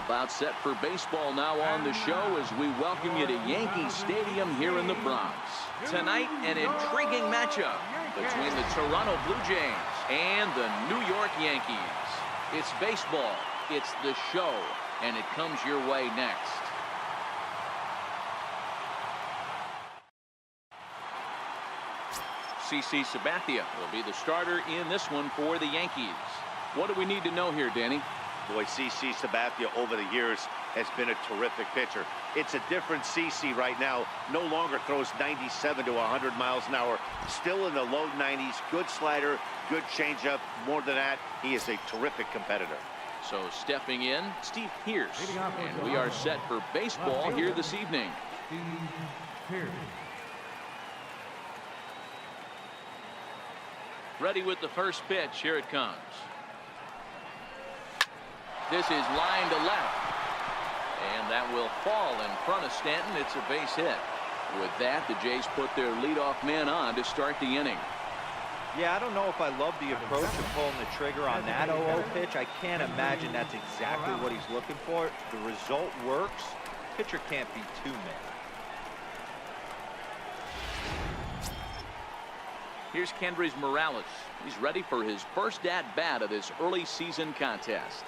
About set for baseball now on the show as we welcome you to Yankee Stadium here in the Bronx. Tonight, an intriguing matchup between the Toronto Blue Jays and the New York Yankees. It's baseball, it's the show, and it comes your way next. CC Sabathia will be the starter in this one for the Yankees. What do we need to know here, Danny? Boy, CC Sabathia over the years has been a terrific pitcher. It's a different CC right now. No longer throws 97 to 100 miles an hour. Still in the low 90s. Good slider, good changeup. More than that, he is a terrific competitor. So stepping in, Steve Pearce. And we are set for baseball here this evening. Ready with the first pitch. Here it comes. This is line to left. And that will fall in front of Stanton. It's a base hit. With that, the Jays put their leadoff man on to start the inning. Yeah, I don't know if I love the approach of pulling the trigger on that 0-0 pitch. I can't imagine that's exactly what he's looking for. The result works. Pitcher can't be too mad. Here's Kendrys Morales. He's ready for his first at-bat of this early season contest.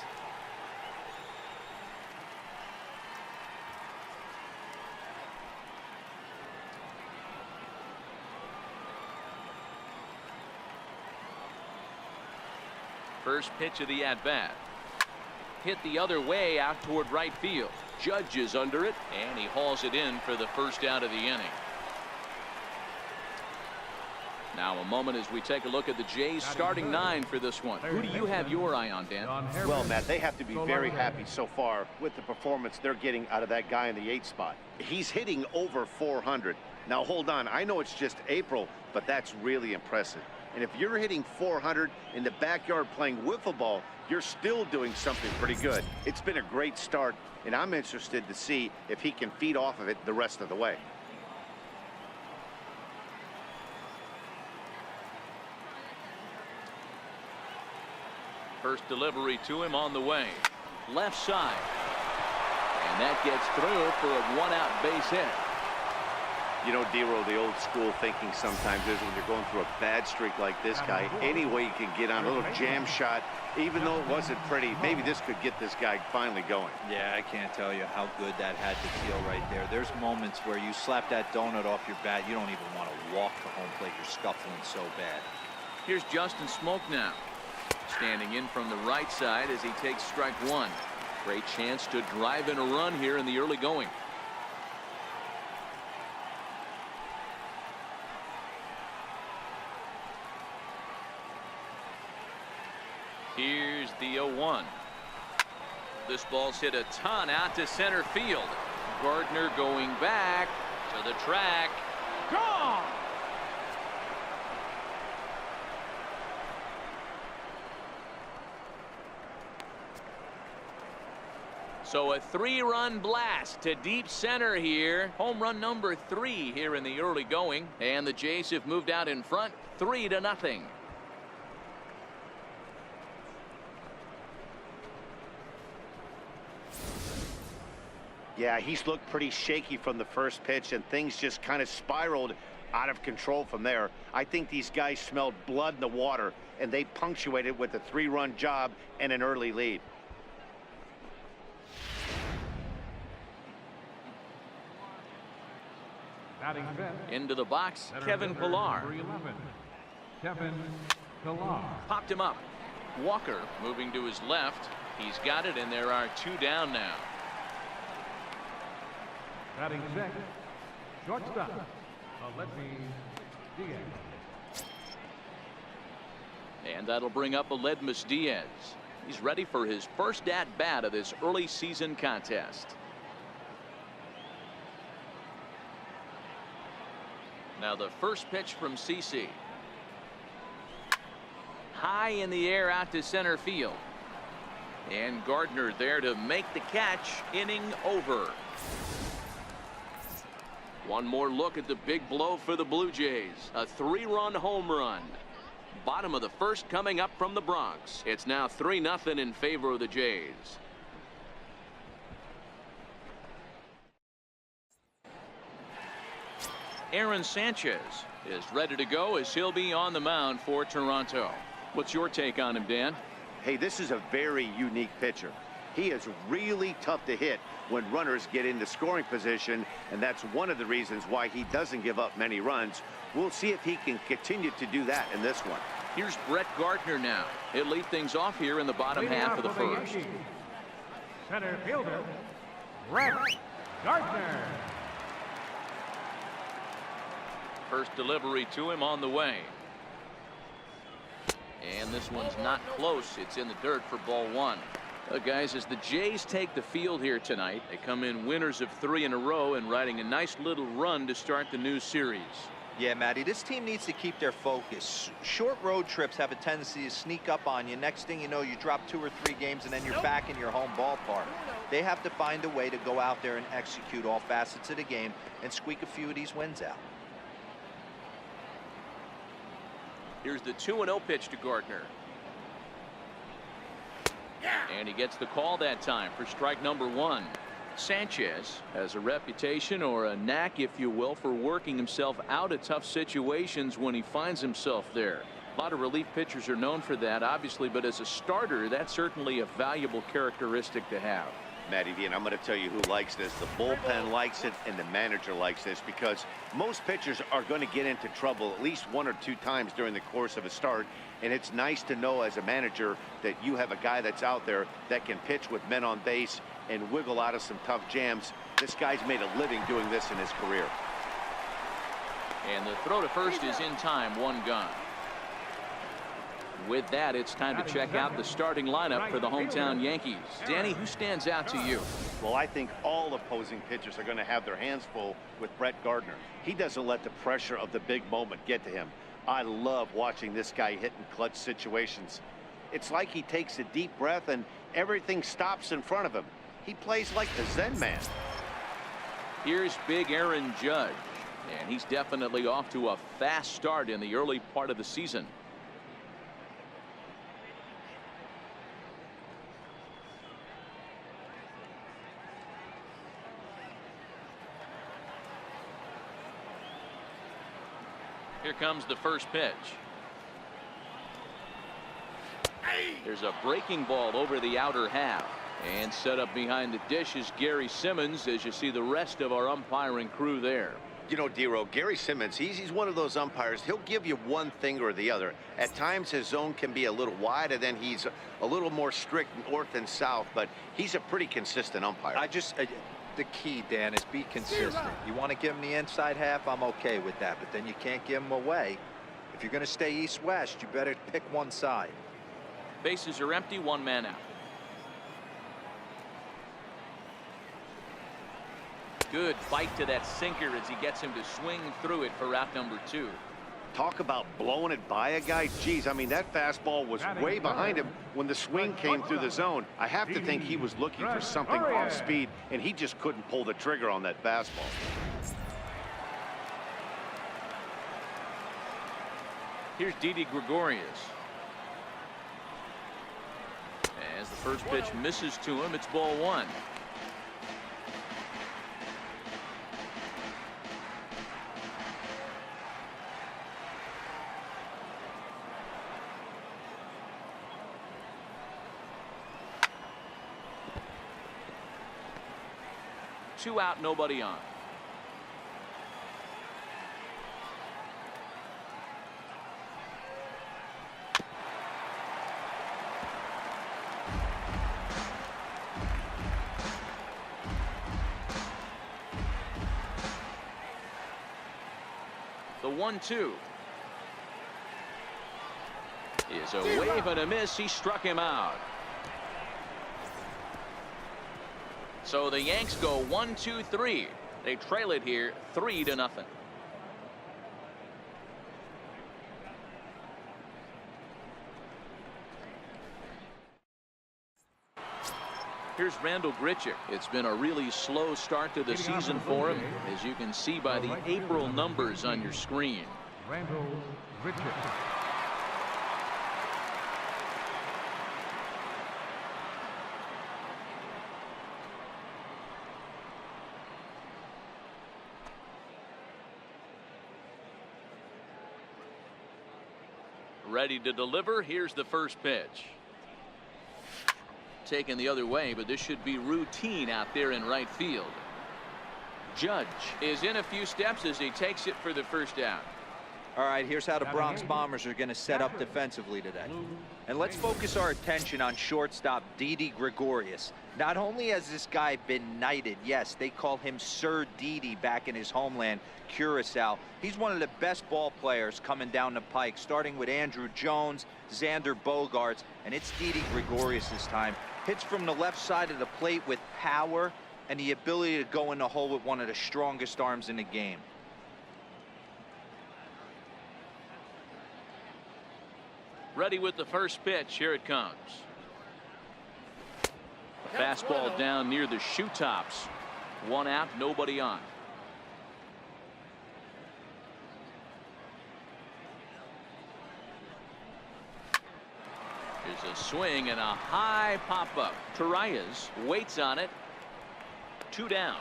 First pitch of the at-bat. Hit the other way out toward right field. Judge is under it, and he hauls it in for the first out of the inning. Now a moment as we take a look at the Jays starting nine for this one. Who do you have your eye on, Dan? Well, Matt, they have to be very happy so far with the performance they're getting out of that guy in the 8th spot. He's hitting over 400. Now hold on, I know it's just April, but that's really impressive. And if you're hitting 400 in the backyard playing wiffle ball, you're still doing something pretty good. It's been a great start, and I'm interested to see if he can feed off of it the rest of the way. First delivery to him on the way. Left side. And that gets through for a one-out base hit. You know, Dero, the old school thinking sometimes is when you're going through a bad streak like this guy, any way you can get on a little jam shot, even though it wasn't pretty, maybe this could get this guy finally going. Yeah, I can't tell you how good that had to feel right there. There's moments where you slap that donut off your bat, you don't even want to walk to home plate. You're scuffling so bad. Here's Justin Smoak now. Standing in from the right side as he takes strike one. Great chance to drive in a run here in the early going. Here's the 0-1. This ball's hit a ton out to center field. Gardner going back to the track. Gone! So a 3-run blast to deep center here. Home run number 3 here in the early going. And the Jays have moved out in front 3-0. Yeah, he's looked pretty shaky from the first pitch, and things just kind of spiraled out of control from there. I think these guys smelled blood in the water, and they punctuated with a 3-run job and an early lead. Into the box, Kevin Pillar. Kevin Pillar. Popped him up. Walker moving to his left. He's got it, and there are 2 down now. Batting second, shortstop, Diaz. And that'll bring up Aledmus Diaz. He's ready for his first at-bat of this early season contest. Now the first pitch from CC. High in the air out to center field. And Gardner there to make the catch. Inning over. One more look at the big blow for the Blue Jays. A 3-run home run. Bottom of the first coming up from the Bronx. It's now 3-0 in favor of the Jays. Aaron Sanchez is ready to go as he'll be on the mound for Toronto. What's your take on him, Dan? Hey, this is a very unique pitcher. He is really tough to hit when runners get into scoring position, and that's one of the reasons why he doesn't give up many runs. We'll see if he can continue to do that in this one. Here's Brett Gardner now. He'll lead things off here in the bottom half of the first. Center fielder, Brett Gardner. First delivery to him on the way. And this one's not close. It's in the dirt for ball one. Guys, as the Jays take the field here tonight, they come in winners of 3 in a row and riding a nice little run to start the new series. Yeah, Matty, this team needs to keep their focus. Short road trips have a tendency to sneak up on you. Next thing you know, you drop 2 or 3 games and then you're back in your home ballpark. They have to find a way to go out there and execute all facets of the game and squeak a few of these wins out. Here's the 2-0 pitch to Gardner. And he gets the call that time for strike number 1. Sanchez has a reputation, or a knack if you will, for working himself out of tough situations when he finds himself there. A lot of relief pitchers are known for that, obviously, but as a starter, that's certainly a valuable characteristic to have. Matty V, and I'm going to tell you who likes this. The bullpen likes it, and the manager likes this, because most pitchers are going to get into trouble at least 1 or 2 times during the course of a start, and it's nice to know as a manager that you have a guy that's out there that can pitch with men on base and wiggle out of some tough jams. This guy's made a living doing this in his career. And the throw to first is in time, 1 gone. With that, it's time to check out the starting lineup for the hometown Yankees. Danny, who stands out to you? Well, I think all opposing pitchers are going to have their hands full with Brett Gardner. He doesn't let the pressure of the big moment get to him. I love watching this guy hit in clutch situations. It's like he takes a deep breath and everything stops in front of him. He plays like the Zen man. Here's big Aaron Judge, and he's definitely off to a fast start in the early part of the season. Here comes the first pitch. There's a breaking ball over the outer half, and set up behind the dish is Gary Simmons, as you see the rest of our umpiring crew there. You know, Dero, Gary Simmons, he's one of those umpires. He'll give you one thing or the other. At times his zone can be a little wide, and then he's a little more strict north and south, but he's a pretty consistent umpire. The key, Dan, is be consistent. You want to give him the inside half, I'm okay with that, but then you can't give him away. If you're going to stay east-west, you better pick one side. Bases are empty, 1 man out. Good bite to that sinker as he gets him to swing through it for out number 2. Talk about blowing it by a guy. Geez, I mean, that fastball was way behind him when the swing came through the zone. I have to think he was looking for something off speed, and he just couldn't pull the trigger on that fastball. Here's Didi Gregorius. As the first pitch misses to him, it's ball 1. Two out, nobody on. The 1-2 is a wave and a miss. He struck him out. So the Yanks go 1-2-3. They trail it here 3-0. Here's Randall Grichuk. It's been a really slow start to the season for him, as you can see by the April numbers on your screen. Randall Grichuk. Ready to deliver. Here's the first pitch. Taken the other way, but this should be routine out there in right field. Judge is in a few steps as he takes it for the first out. All right, here's how the Bronx Bombers are going to set up defensively today. And let's focus our attention on shortstop Didi Gregorius. Not only has this guy been knighted, yes, they call him Sir Didi back in his homeland, Curacao. He's one of the best ball players coming down the pike, starting with Andrew Jones, Xander Bogaerts, and it's Didi Gregorius this time. Hits from the left side of the plate with power and the ability to go in the hole with one of the strongest arms in the game. Ready with the first pitch. Here it comes. A fastball down near the shoe tops. One out, nobody on. There's a swing and a high pop up. Torreyes waits on it. 2 down.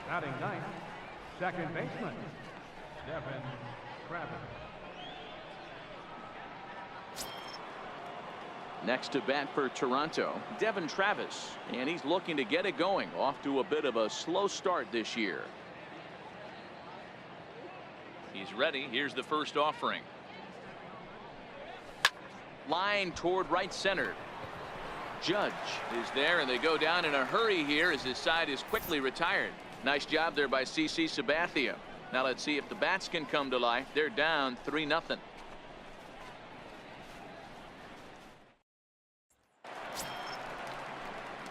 Batting ninth, second baseman, Devin Travis. Next to bat for Toronto, Devin Travis, and he's looking to get it going. Off to a bit of a slow start this year. He's ready. Here's the first offering. Line toward right center. Judge is there, and they go down in a hurry here as his side is quickly retired. Nice job there by CC Sabathia. Now let's see if the bats can come to life. They're down 3-0.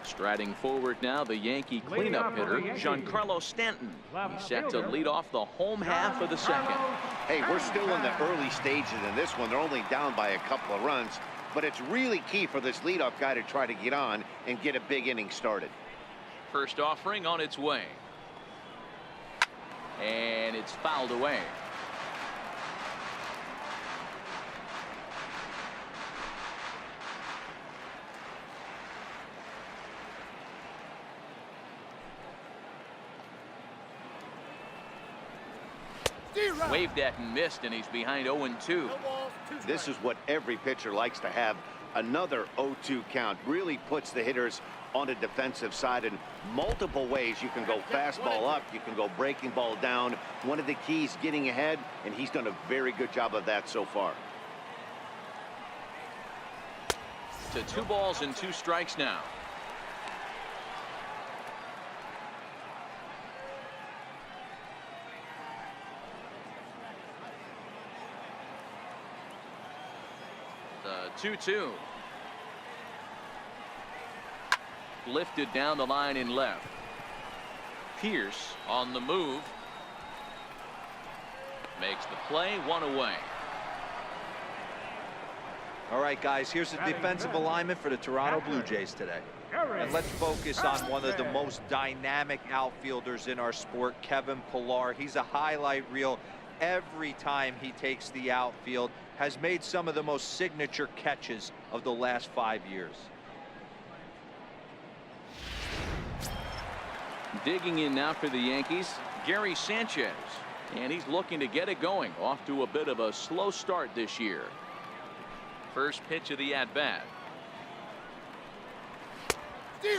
Striding forward now, the Yankee cleanup hitter, Giancarlo Stanton. He's set to lead off the home half of the second. Hey, we're still in the early stages in this one. They're only down by a couple of runs, but it's really key for this leadoff guy to try to get on and get a big inning started. First offering on its way. And it's fouled away. Waved at and missed, and he's behind 0-2. This is what every pitcher likes to have. Another 0-2 count really puts the hitters on the defensive side in multiple ways. You can go fastball up, you can go breaking ball down. One of the keys, getting ahead, and he's done a very good job of that so far. To 2 balls and 2 strikes now. The 2-2. Lifted down the line in left. Pierce on the move. Makes the play, 1 away. All right, guys, here's the defensive alignment for the Toronto Blue Jays today. And let's focus on one of the most dynamic outfielders in our sport, Kevin Pillar. He's a highlight reel every time he takes the outfield. Has made some of the most signature catches of the last 5 years. Digging in now for the Yankees, Gary Sanchez. And he's looking to get it going. Off to a bit of a slow start this year. First pitch of the at-bat.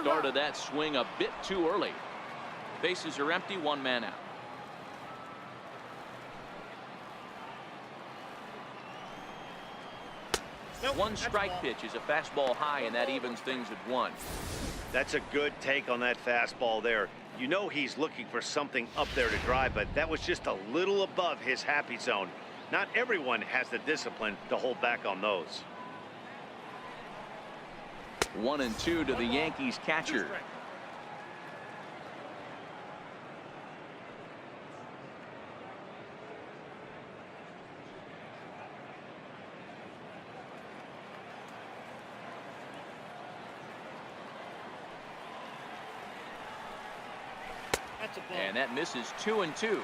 Started that swing a bit too early. Bases are empty, 1 man out. One strike pitch is a fastball high, and that evens things at 1. That's a good take on that fastball there. You know he's looking for something up there to drive, but that was just a little above his happy zone. Not everyone has the discipline to hold back on those. 1-2 to the Yankees catcher. And that misses 2-2.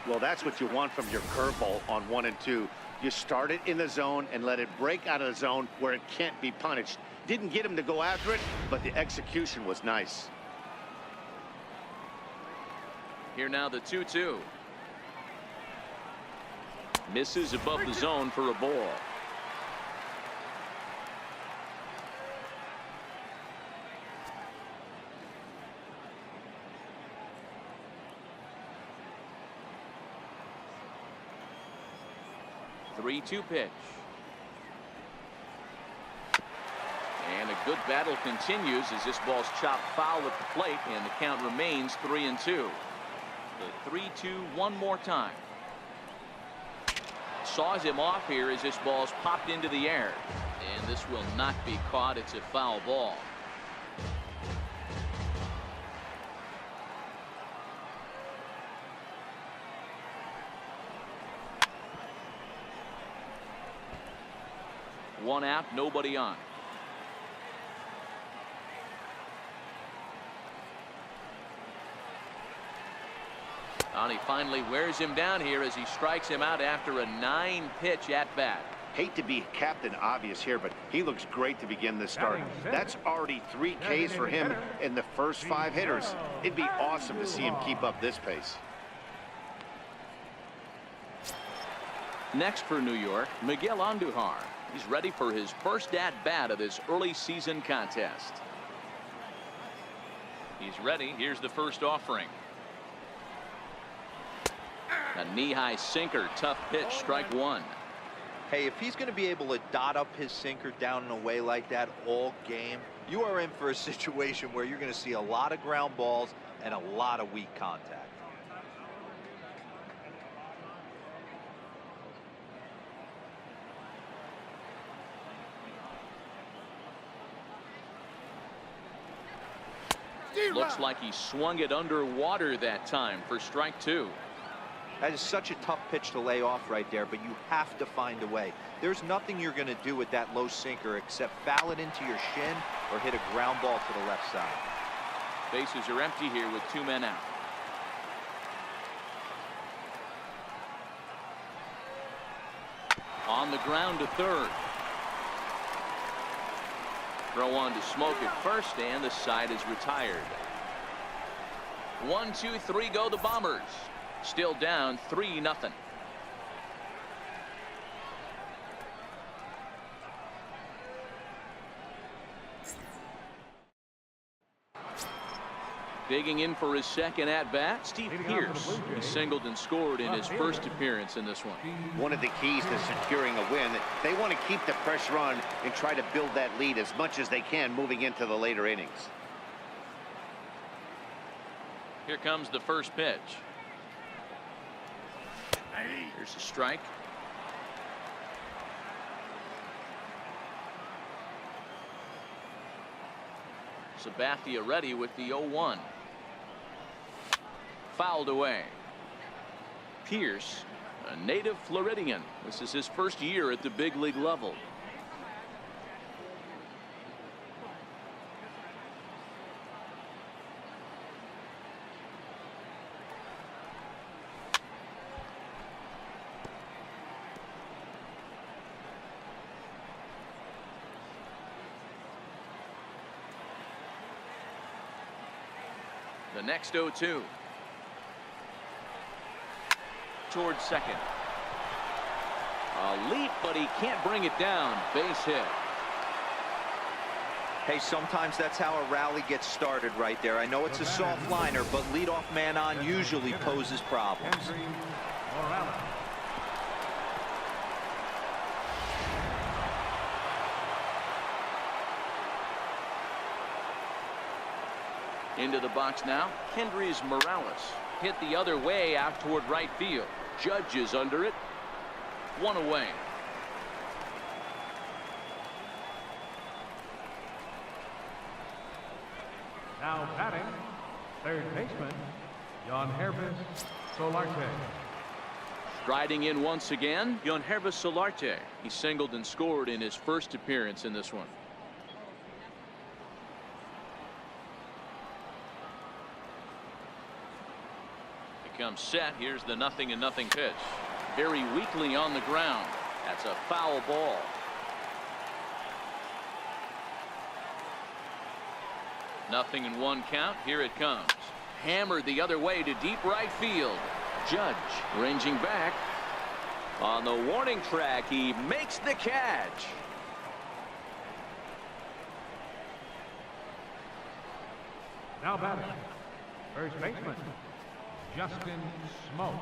Well, that's what you want from your curveball on 1-2. You start it in the zone and let it break out of the zone where it can't be punished. Didn't get him to go after it, but the execution was nice. Here now the 2-2. Misses above the zone for a ball. Three-two pitch. And a good battle continues as this ball's chopped foul at the plate, and the count remains 3-2. The 3-2 one more time. Saws him off here as this ball's popped into the air. And this will not be caught. It's a foul ball. One out, nobody on. And he finally wears him down here as he strikes him out after a 9-pitch at bat. Hate to be Captain Obvious here, but he looks great to begin this start. That's already 3 Ks for him in the first 5 hitters. It'd be awesome to see him keep up this pace. Next for New York, Miguel Andujar. He's ready for his first at-bat of this early season contest. He's ready. Here's the first offering. A knee-high sinker, tough pitch, strike one. Hey, if he's going to be able to dot up his sinker down and away like that all game, you are in for a situation where you're going to see a lot of ground balls and a lot of weak contact. Looks like he swung it underwater that time for strike two. That is such a tough pitch to lay off right there, but you have to find a way. There's nothing you're going to do with that low sinker except foul it into your shin or hit a ground ball to the left side. Bases are empty here with 2 men out. On the ground to third. Throw on to Smoke at first, and the side is retired. 1, 2, 3 go the Bombers. Still down 3-0. Digging in for his second at-bat, Steve Pearce. He singled and scored in his first appearance in this one. One of the keys to securing a win, they want to keep the pressure on and try to build that lead as much as they can moving into the later innings. Here comes the first pitch. Here's a strike. Sabathia ready with the 0-1. Fouled away. Pearce, a native Floridian. This is his first year at the big league level. The next 0-2. Towards second. A leap, but he can't bring it down. Base hit. Hey, sometimes that's how a rally gets started right there. I know it's a soft liner, but leadoff man on usually poses problems. Into the box now, Kendrys Morales. Hit the other way out toward right field. Judge is under it. 1 away. Now batting, third baseman, Yankees Solarte. Striding in once again, Yankees Solarte. He singled and scored in his first appearance in this one. Comes set. Here's the 0-0 pitch. Very weakly on the ground. That's a foul ball. Nothing in 1 count. Here it comes. Hammered the other way to deep right field. Judge ranging back. On the warning track, he makes the catch. Now batting, first baseman, Justin Smoke.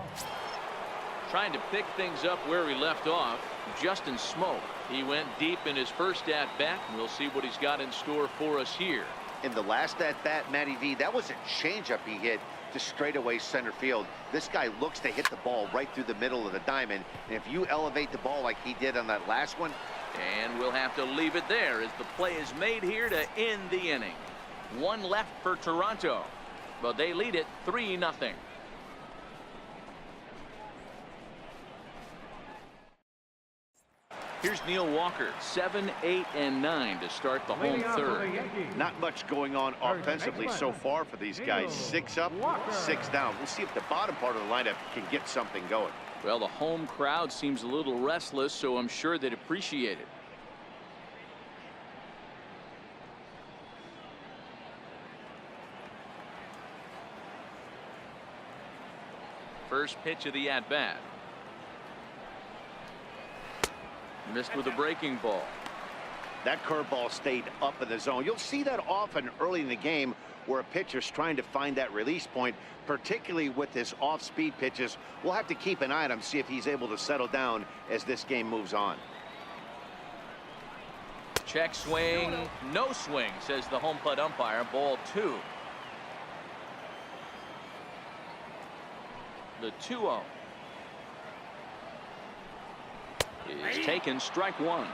Trying to pick things up where he left off, Justin Smoke. He went deep in his first at-bat. We'll see what he's got in store for us here. In the last at-bat, Matty V, that was a changeup he hit to straightaway center field. This guy looks to hit the ball right through the middle of the diamond. And if you elevate the ball like he did on that last one. And we'll have to leave it there as the play is made here to end the inning. One left for Toronto, but they lead it 3-0. Here's Neil Walker, 7, 8, and 9 to start the home third. Not much going on offensively so far for these guys. 6 up, 6 down. We'll see if the bottom part of the lineup can get something going. Well, the home crowd seems a little restless, so I'm sure they'd appreciate it. First pitch of the at-bat. Missed with a breaking ball. That curveball stayed up in the zone. You'll see that often early in the game where a pitcher's trying to find that release point, particularly with his off-speed pitches. We'll have to keep an eye on him, see if he's able to settle down as this game moves on. Check swing, no swing, says the home plate umpire. Ball 2. The 2-0 is taken, strike 1.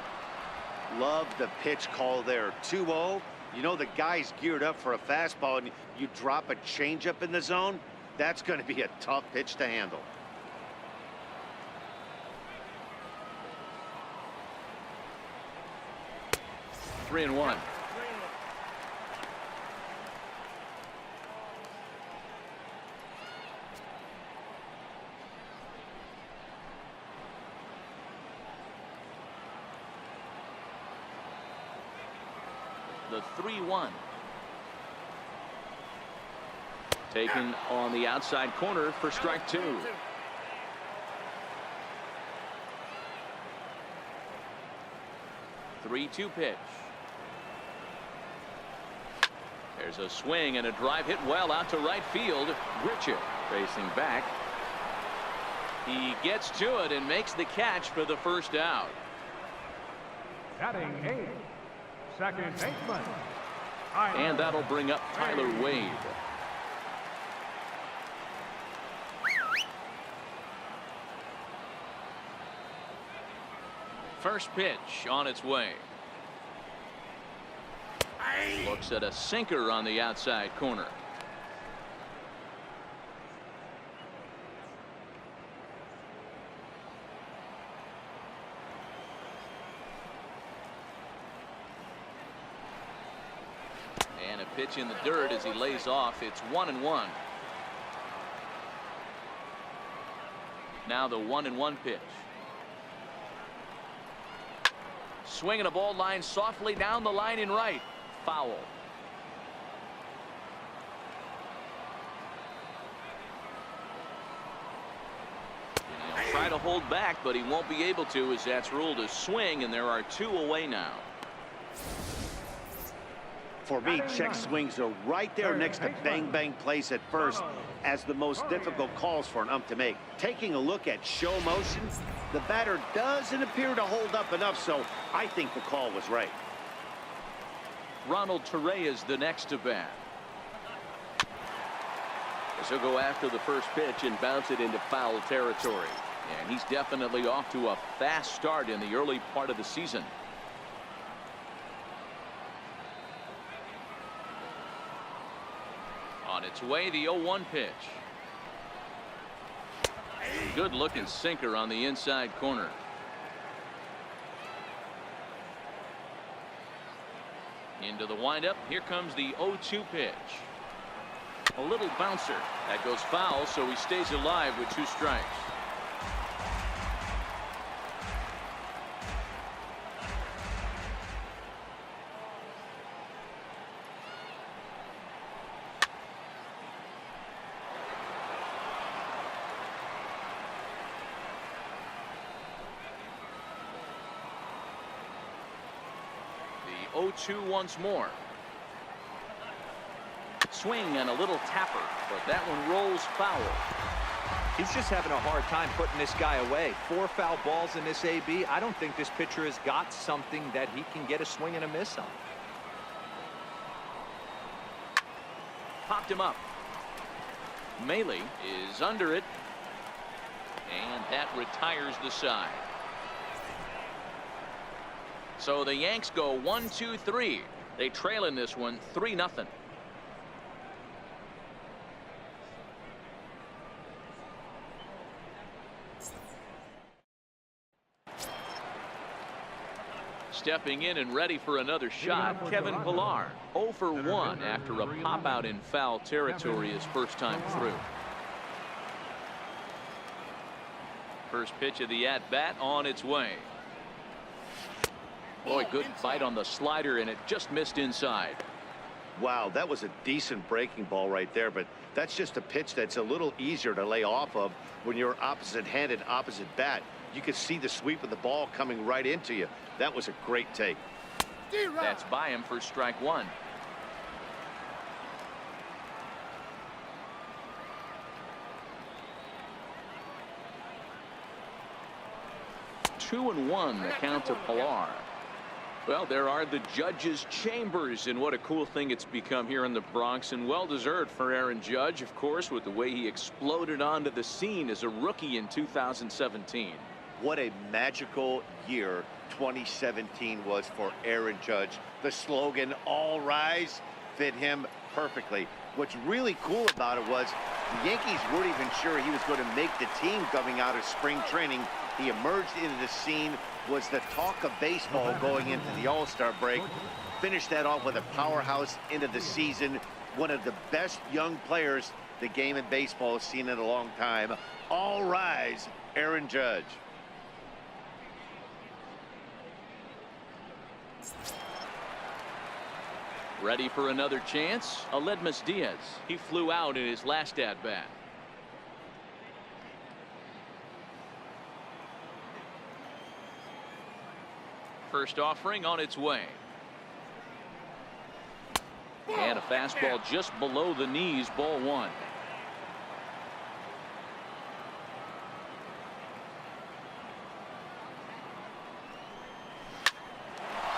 Love the pitch call there. 2-0. You know the guy's geared up for a fastball, and you drop a changeup in the zone. That's going to be a tough pitch to handle. Three and 1. The 3-1. Taken on the outside corner for strike 2. Three-two pitch. There's a swing and a drive hit well out to right field. Grichuk facing back. He gets to it and makes the catch for the first out. Batting 8, second baseman. And that'll bring up Tyler Wade. First pitch on its way. Looks at a sinker on the outside corner. And a pitch in the dirt as he lays off. It's 1-1. Now the 1-1 pitch. Swinging a ball line softly down the line in right. Foul. He'll try to hold back, but he won't be able to, as that's ruled a swing, and there are 2 away now. For me, check swings are right there next to bang bang plays at first as the most difficult calls for an ump to make. Taking a look at show motion, the batter doesn't appear to hold up enough, so I think the call was right. Ronald Torrey is the next to bat. He'll go after the first pitch and bounce it into foul territory. And he's definitely off to a fast start in the early part of the season. On its way, the 0-1 pitch. Good looking sinker on the inside corner. Into the windup. Here comes the 0-2 pitch. A little bouncer. That goes foul, so he stays alive with 2 strikes. 0-2 once more. Swing and a little tapper, but that one rolls foul. He's just having a hard time putting this guy away. 4 foul balls in this AB. I don't think this pitcher has got something that he can get a swing and a miss on. Popped him up. Maley is under it, and that retires the side. So the Yanks go 1-2-3. They trail in this one 3-0. Stepping in and ready for another shot, Kevin Pillar. 0 for 1 after a pop out in foul territory his first time through. First pitch of the at-bat on its way. Boy, good bite on the slider, and it just missed inside. Wow, that was a decent breaking ball right there, but that's just a pitch that's a little easier to lay off of when you're opposite-handed, opposite bat. You could see the sweep of the ball coming right into you. That was a great take. That's by him for strike 1. Two and 1 the count to Pillar. Well, there are the judges' chambers, and what a cool thing it's become here in the Bronx, and well-deserved for Aaron Judge, of course, with the way he exploded onto the scene as a rookie in 2017. What a magical year 2017 was for Aaron Judge. The slogan, "All Rise," fit him perfectly. What's really cool about it was the Yankees weren't even sure he was going to make the team coming out of spring training. He emerged into the scene, was the talk of baseball going into the All-Star break. Finished that off with a powerhouse into the season. One of the best young players the game in baseball has seen in a long time. All rise, Aaron Judge. Ready for another chance? Aledmus Diaz. He flew out in his last at-bat. First offering on its way. And a fastball just below the knees, ball 1.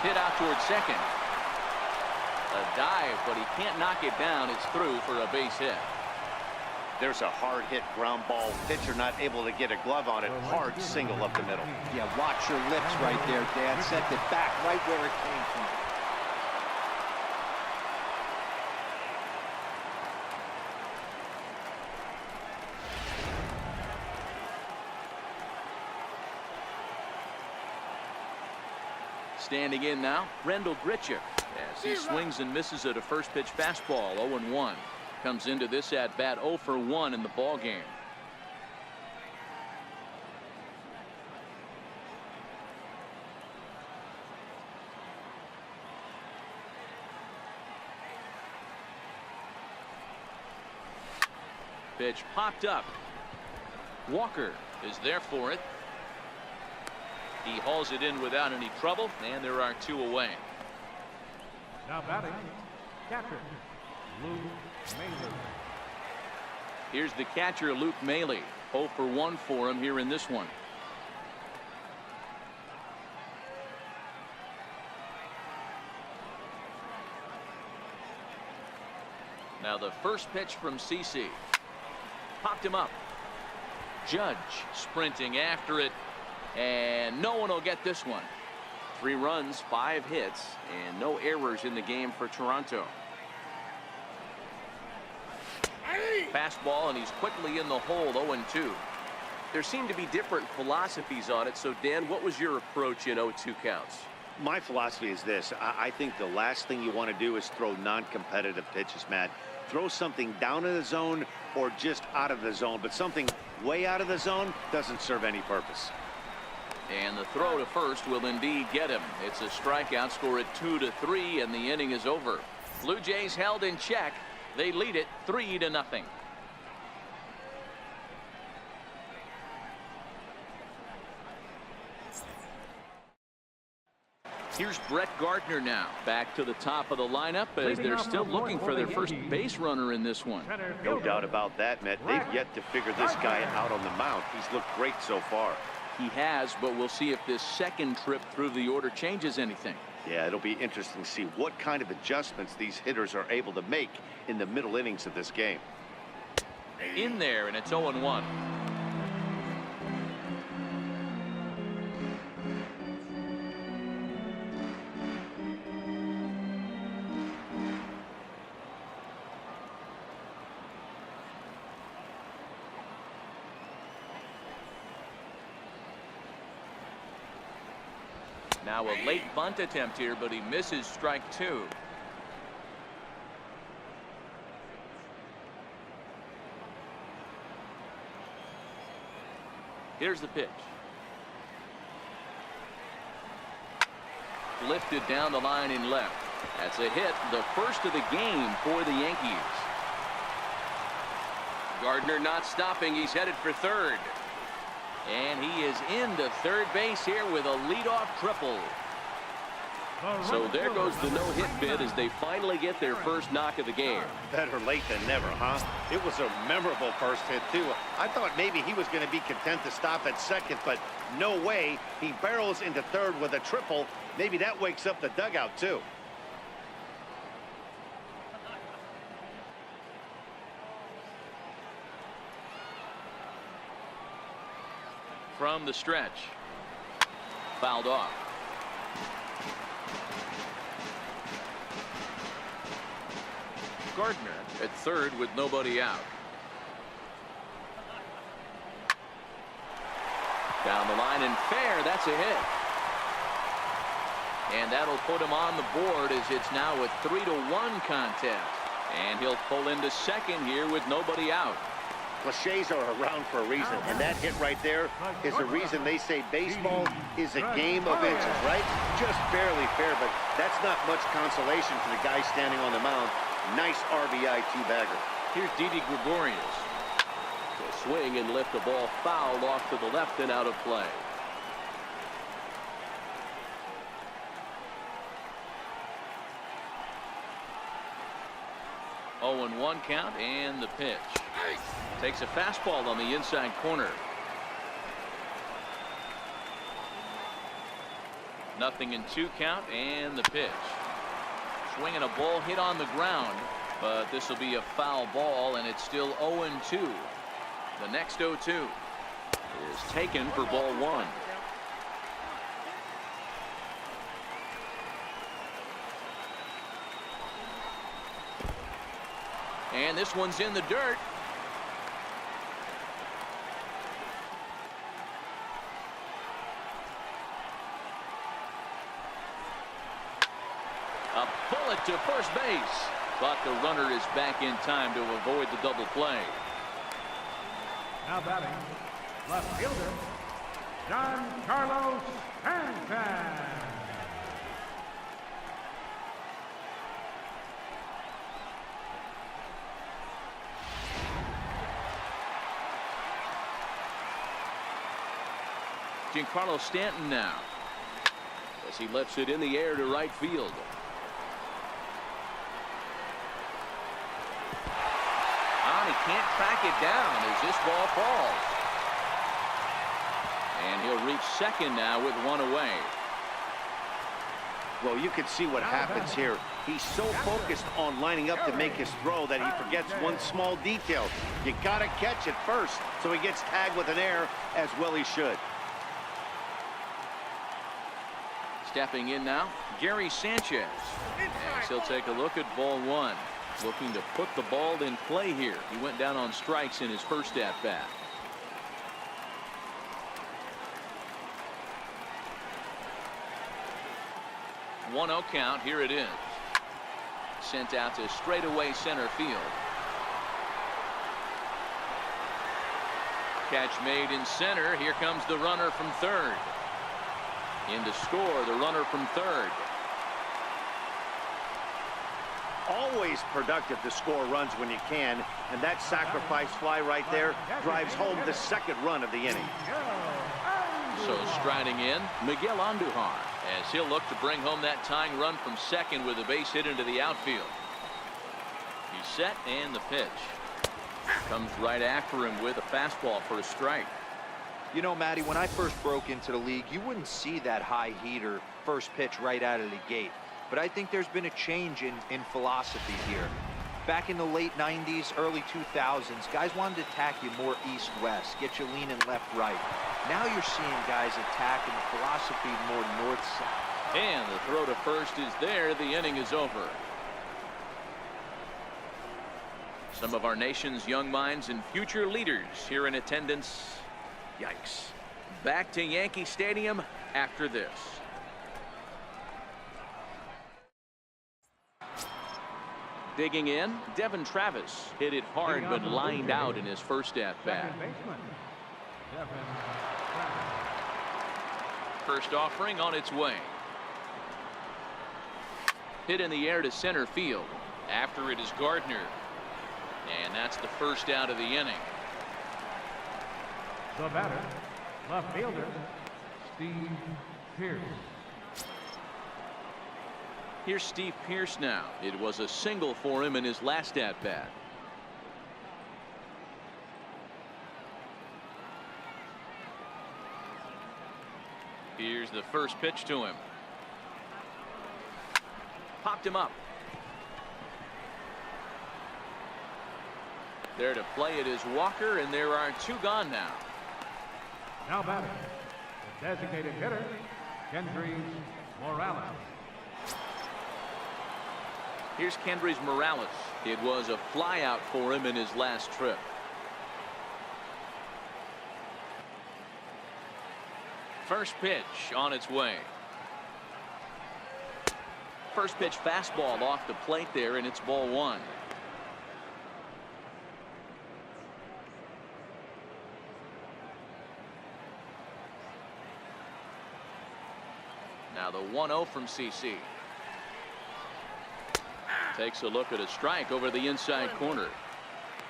Hit out towards second. A dive, but he can't knock it down. It's through for a base hit. There's a hard hit ground ball. Pitcher not able to get a glove on it. Hard single up the middle. Yeah, watch your lips right there, Dad. Sent it back right where it came from. Standing in now, Rendell Grichuk, as he swings and misses at a first pitch fastball. 0-1. Comes into this at bat 0 for 1 in the ball game. Pitch popped up. Walker is there for it. He hauls it in without any trouble, and there are 2 away. Now batting, catcher, Luke Maley. Here's the catcher, Luke Maley. 0 for 1 for him here in this one. Now the first pitch from CC. Popped him up. Judge sprinting after it. And no one will get this one. 3 runs, 5 hits, and no errors in the game for Toronto. Fastball, and he's quickly in the hole, 0-2. There seem to be different philosophies on it. So, Dan, what was your approach in 0-2 counts? My philosophy is this. I think the last thing you want to do is throw non-competitive pitches, Matt. Throw something down in the zone or just out of the zone. But something way out of the zone doesn't serve any purpose. And the throw to first will indeed get him. It's a strikeout, score at 2-3, and the inning is over. Blue Jays held in check. They lead it 3-0. Here's Brett Gardner now. Back to the top of the lineup as they're still looking for their first base runner in this one. No doubt about that, Matt. They've yet to figure this guy out on the mound. He's looked great so far. He has, but we'll see if this second trip through the order changes anything. Yeah, it'll be interesting to see what kind of adjustments these hitters are able to make in the middle innings of this game. In there, and it's 0-1. Now a late bunt attempt here, but he misses strike 2. Here's the pitch. Lifted down the line in left. That's a hit, the first of the game for the Yankees. Gardner not stopping. He's headed for third. And he is into third base here with a leadoff triple. So there goes the no-hit bid as they finally get their first knock of the game. Better late than never, huh? It was a memorable first hit, too. I thought maybe he was going to be content to stop at second, but no way. He barrels into third with a triple. Maybe that wakes up the dugout, too. From the stretch. Fouled off. Gardner at third with nobody out. Down the line and fair. That's a hit. And that'll put him on the board as it's now a 3-1 contest. And he'll pull into second here with nobody out. Cliches are around for a reason, and that hit right there is the reason they say baseball is a game of inches, right? Just barely fair, but that's not much consolation for the guy standing on the mound. Nice RBI two-bagger. Here's Didi Gregorius. To swing and lift the ball foul off to the left and out of play. Oh, and 1 count, and the pitch. Takes a fastball on the inside corner. Nothing in 2 count, and the pitch. Swinging a ball hit on the ground, but this will be a foul ball, and it's still 0-2. The next 0-2 is taken for ball 1. And this one's in the dirt. A bullet to first base, but the runner is back in time to avoid the double play. Now batting, left fielder, Giancarlo Stanton. Giancarlo Stanton now, as he lifts it in the air to right field. He can't track it down as this ball falls. And he'll reach second now with 1 away. Well, you can see what happens here. He's so focused on lining up to make his throw that he forgets one small detail. You got to catch it first, so he gets tagged with an error, as well he should. Stepping in now, Gary Sanchez. As he'll take a look at ball 1. Looking to put the ball in play here. He went down on strikes in his first at-bat. One 0 count. Here it is. Sent out to straightaway center field. Catch made in center. Here comes the runner from third. In to score, the runner from third. Always productive to score runs when you can, and that sacrifice fly right there drives home the second run of the inning. So striding in, Miguel Andujar. as he'll look to bring home that tying run from second with a base hit into the outfield. He's set, and the pitch comes right after him with a fastball for a strike. You know, Matty, when I first broke into the league, you wouldn't see that high heater first pitch right out of the gate. But I think there's been a change in philosophy here. Back in the late 90s, early 2000s, guys wanted to attack you more east-west, get you leaning left-right. Now you're seeing guys attacking the philosophy more north-south. And the throw to first is there. The inning is over. Some of our nation's young minds and future leaders here in attendance. Yikes. Back to Yankee Stadium after this. Digging in, Devin Travis hit it hard but lined out in his first at-bat. First offering on its way. Hit in the air to center field. After it is Gardner. And that's the first out of the inning. The batter, left fielder, Steve Pearce. Here's Steve Pearce now. It was a single for him in his last at-bat. Here's the first pitch to him. Popped him up. There to play it is Walker, and there are two gone now. Now batting, the designated hitter, Kendrys Morales. Here's Kendrys Morales. It was a flyout for him in his last trip. First pitch on its way. First pitch fastball off the plate there, and it's ball one. Now the 1-0 from CC. Takes a look at a strike over the inside corner.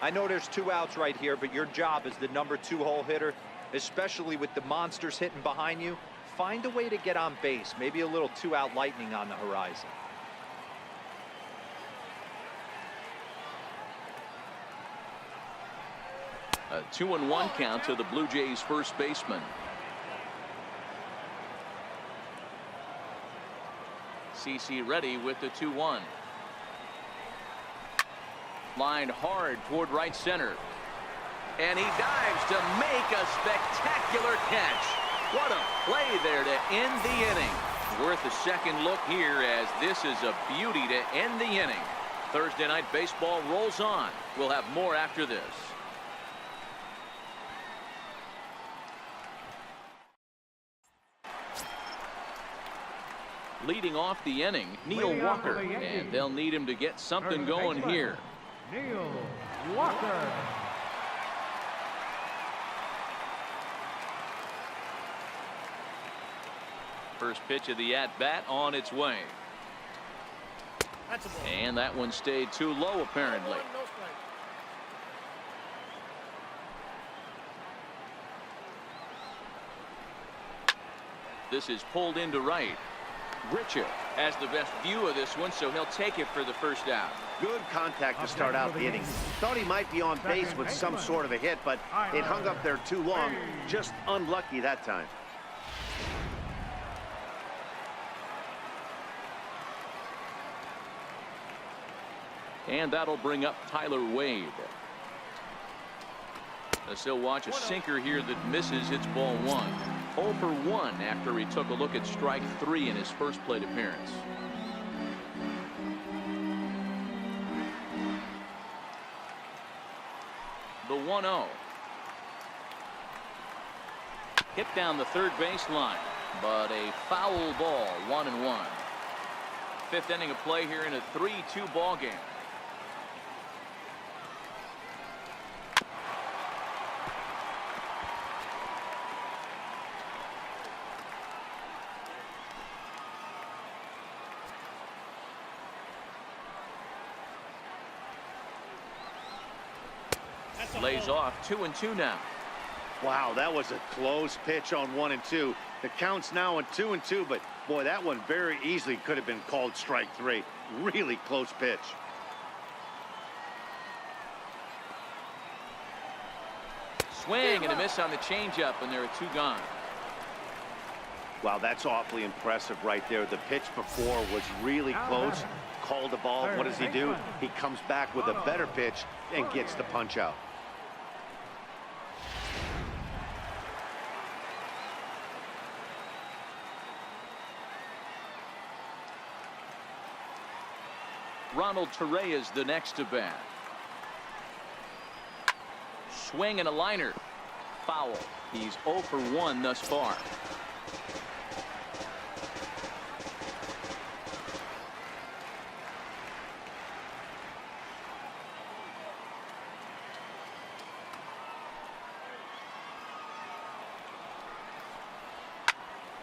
I know there's two outs right here, but your job as the number 2 hole hitter, especially with the monsters hitting behind you, find a way to get on base. Maybe a little 2-out lightning on the horizon. A 2-1 count to the Blue Jays first baseman. CC ready with the 2-1. Lined hard toward right center. And he dives to make a spectacular catch. What a play there to end the inning. Worth a second look here, as this is a beauty to end the inning. Thursday night baseball rolls on. We'll have more after this. Leading off the inning, Neil Walker, and they'll need him to get something going here. Neil Walker. First pitch of the at-bat on its way. And that one stayed too low, apparently. This is pulled into right. Richard has the best view of this one, so he'll take it for the first out. Good contact to start out the inning. Thought he might be on base with some sort of a hit, but it hung up there too long. Just unlucky that time. And that'll bring up Tyler Wade. As he'll watch a sinker here that misses. It's ball one. 0 for 1 after he took a look at strike 3 in his first plate appearance. The 1-0. Hit down the third baseline, but a foul ball. 1-1. Fifth inning of play here in a 3-2 ball game. Lays off 2-2 now. Wow, that was a close pitch on 1 and 2. The count's now on 2-2, but boy, that one very easily could have been called strike 3. Really close pitch. Swing and a miss on the changeup, and there are 2 gone. Wow, that's awfully impressive right there. The pitch before was really close. Called the ball. What does he do? He comes back with a better pitch and gets the punch out. Ronald Torre is the next to bat. Swing and a liner. Foul. He's 0 for 1 thus far.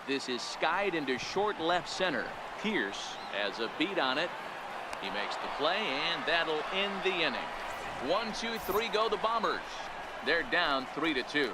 This is skied into short left center. Pierce has a beat on it. He makes the play, and that'll end the inning. 1, 2, 3 go the Bombers. They're down 3-2.